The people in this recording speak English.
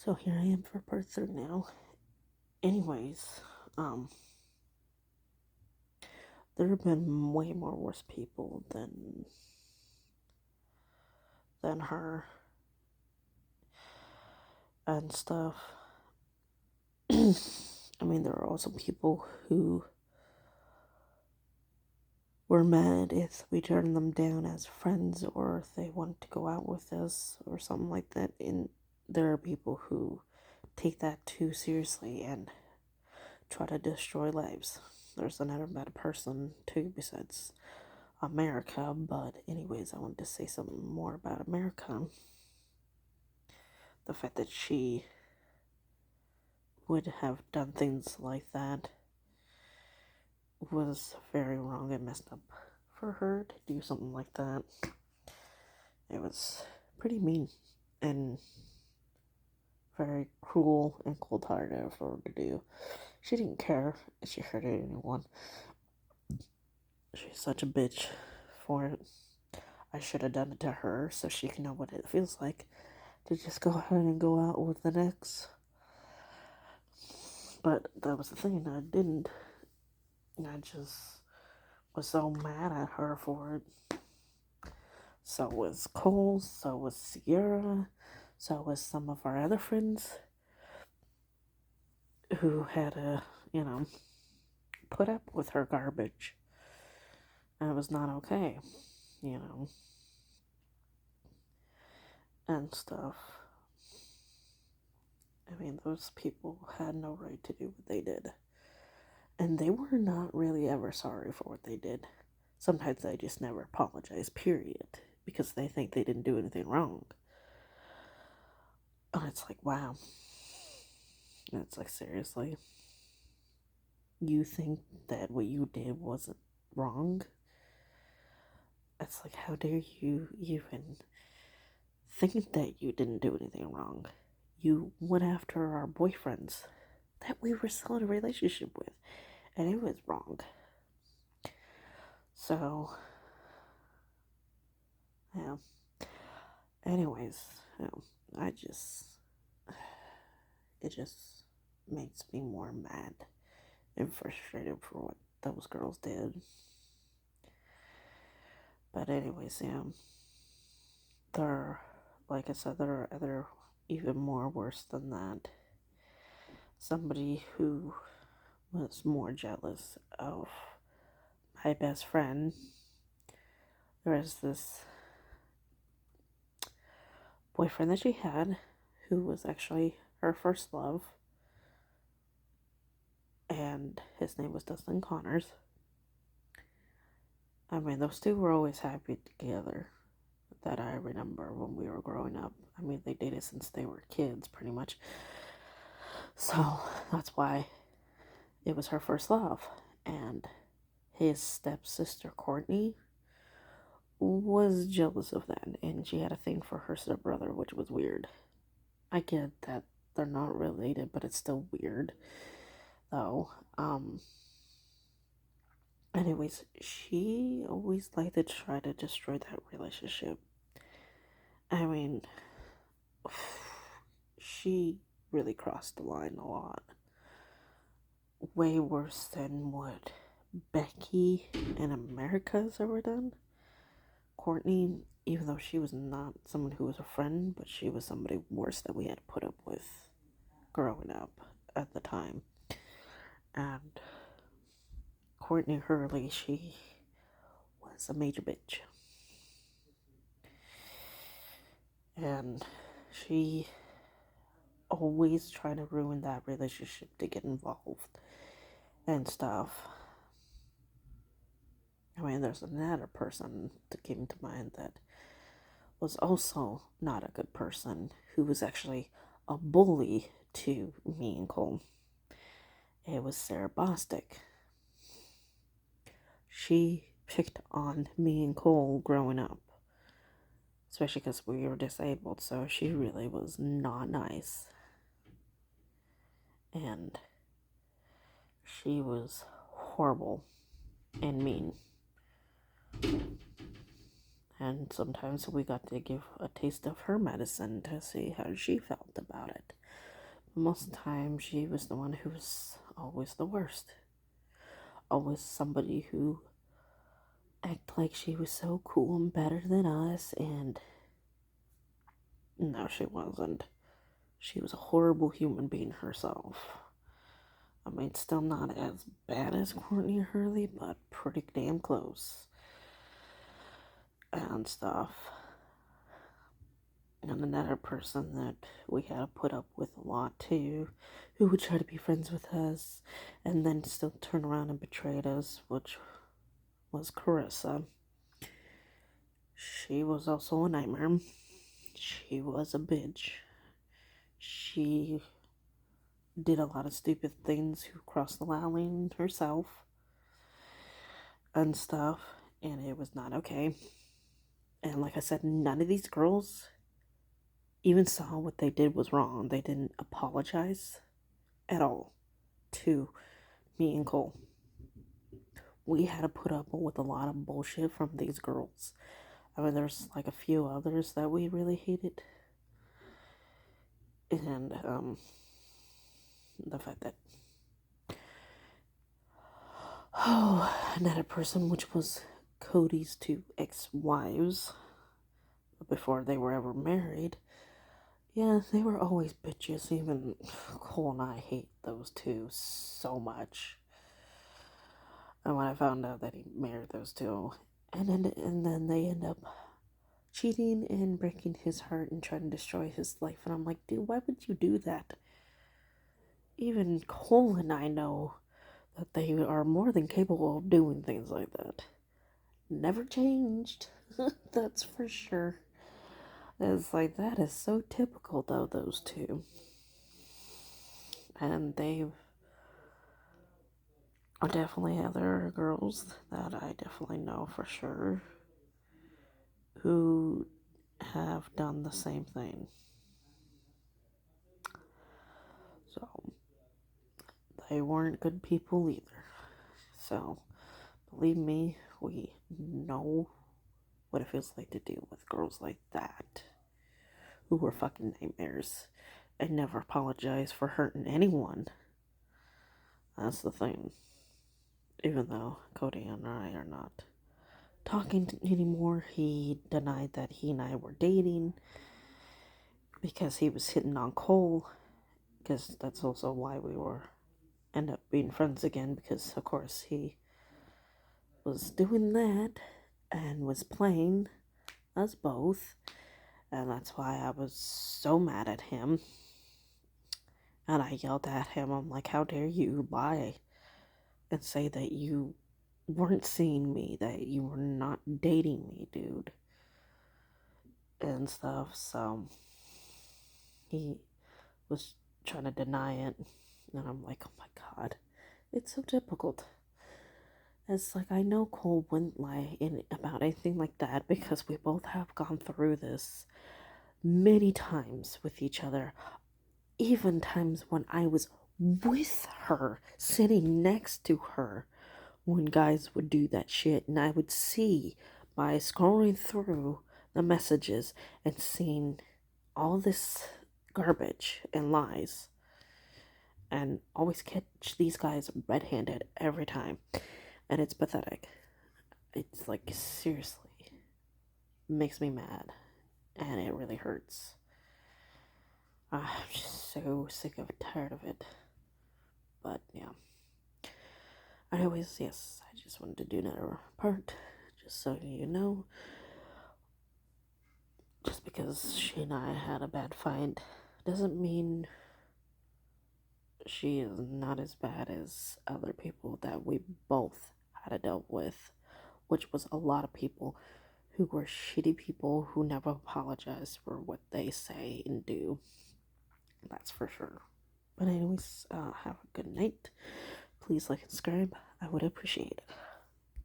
So here I am for part 3 now. Anyways, um, there have been way more worse people than her and stuff. I mean, there are also people who were mad if we turned them down as friends or if they wanted to go out with us or something like that. And there are people who take that too seriously and try to destroy lives. There's another bad person too besides America, but anyways, I wanted to say something more about America. The fact that she would have done things like that was very wrong and messed up for her to do something like that. It was pretty mean and very cruel and cold-hearted for her to do. She didn't care if she hurt anyone. She's such a bitch for it. I should have done it to her so she can know what it feels like to just go ahead and go out with an ex. But that was the thing, I didn't. I just was so mad at her for it. So was Cole, so was Sierra, so was some of our other friends who had to, put up with her garbage. And it was not okay, and stuff. I mean, those people had no right to do what they did. And they were not really ever sorry for what they did. Sometimes they just never apologize, period, because they think they didn't do anything wrong. And it's like, wow. And it's like, seriously? You think that what you did wasn't wrong? It's like, how dare you even think that you didn't do anything wrong? You went after our boyfriends that we were still in a relationship with, and it was wrong. So, yeah. Anyways, I just, it just makes me more mad and frustrated for what those girls did. But anyways, yeah, there, like I said, there are other even more worse than that. Somebody who was more jealous of my best friend. There was this boyfriend that she had who was actually her first love, and his name was Dustin Connors. I mean, those two were always happy together, that I remember when we were growing up. I mean, they dated since they were kids, pretty much. So that's why it was her first love. And his stepsister, Courtney, was jealous of that. And she had a thing for her stepbrother, which was weird. I get that they're not related, but it's still weird, though. Anyways, she always liked to try to destroy that relationship. I mean, she really crossed the line a lot. Way worse than what Becky and America's ever done. Courtney, even though she was not someone who was a friend, but she was somebody worse that we had to put up with growing up at the time. And Courtney Hurley, she was a major bitch. And she always tried to ruin that relationship to get involved and stuff. I mean, there's another person that came to mind that was also not a good person, who was actually a bully to me and Cole. It was Sarah Bostic. She picked on me and Cole growing up, especially because we were disabled, so she really was not nice. And she was horrible and mean. And sometimes we got to give a taste of her medicine to see how she felt about it. Most of the time, she was the one who was always the worst. Always somebody who acted like she was so cool and better than us, and no, she wasn't. She was a horrible human being herself. I mean, still not as bad as Courtney Hurley, but pretty damn close. And stuff. And another person that we had to put up with a lot too, who would try to be friends with us and then still turn around and betray us, which was Carissa. She was also a nightmare. She was a bitch. She did a lot of stupid things who crossed the line herself and stuff, and it was not okay. And like I said, none of these girls even saw what they did was wrong. They didn't apologize at all to me and Cole. We had to put up with a lot of bullshit from these girls. I mean, there's like a few others that we really hated. And the fact that another person, which was Cody's two ex-wives before they were ever married, yeah, they were always bitches. Even Cole and I hate those two so much. And when I found out that he married those two, and then they end up cheating and breaking his heart and trying to destroy his life, and I'm like, dude, why would you do that? Even Cole and I know that they are more than capable of doing things like that. Never changed. That's for sure. It's like, that is so typical though, those two. And they are definitely other girls that I definitely know for sure who have done the same thing. So they weren't good people either. So believe me, we know what it feels like to deal with girls like that who were fucking nightmares and never apologize for hurting anyone. That's the thing. Even though Cody and I are not talking anymore, he denied that he and I were dating because he was hitting on Cole. Because that's also why we were end up being friends again. Because of course he was doing that and was playing us both, and that's why I was so mad at him. And I yelled at him. I'm like, how dare you lie and say that you weren't seeing me, that you were not dating me, dude, and stuff. So he was trying to deny it, and I'm like, oh my god, it's so difficult. It's like, I know Cole wouldn't lie about anything like that because we both have gone through this many times with each other. Even times when I was with her, sitting next to her, when guys would do that shit, and I would see by scrolling through the messages and seeing all this garbage and lies, and always catch these guys red-handed every time, and it's pathetic. It's like, seriously, makes me mad, and it really hurts. I'm just so sick of it, tired of it. But yeah. Anyways, yes, I just wanted to do another part, just so you know. Just because she and I had a bad fight doesn't mean she is not as bad as other people that we both had to deal with, which was a lot of people who were shitty people who never apologize for what they say and do. That's for sure. But anyways, have a good night. Please like and subscribe. I would appreciate it.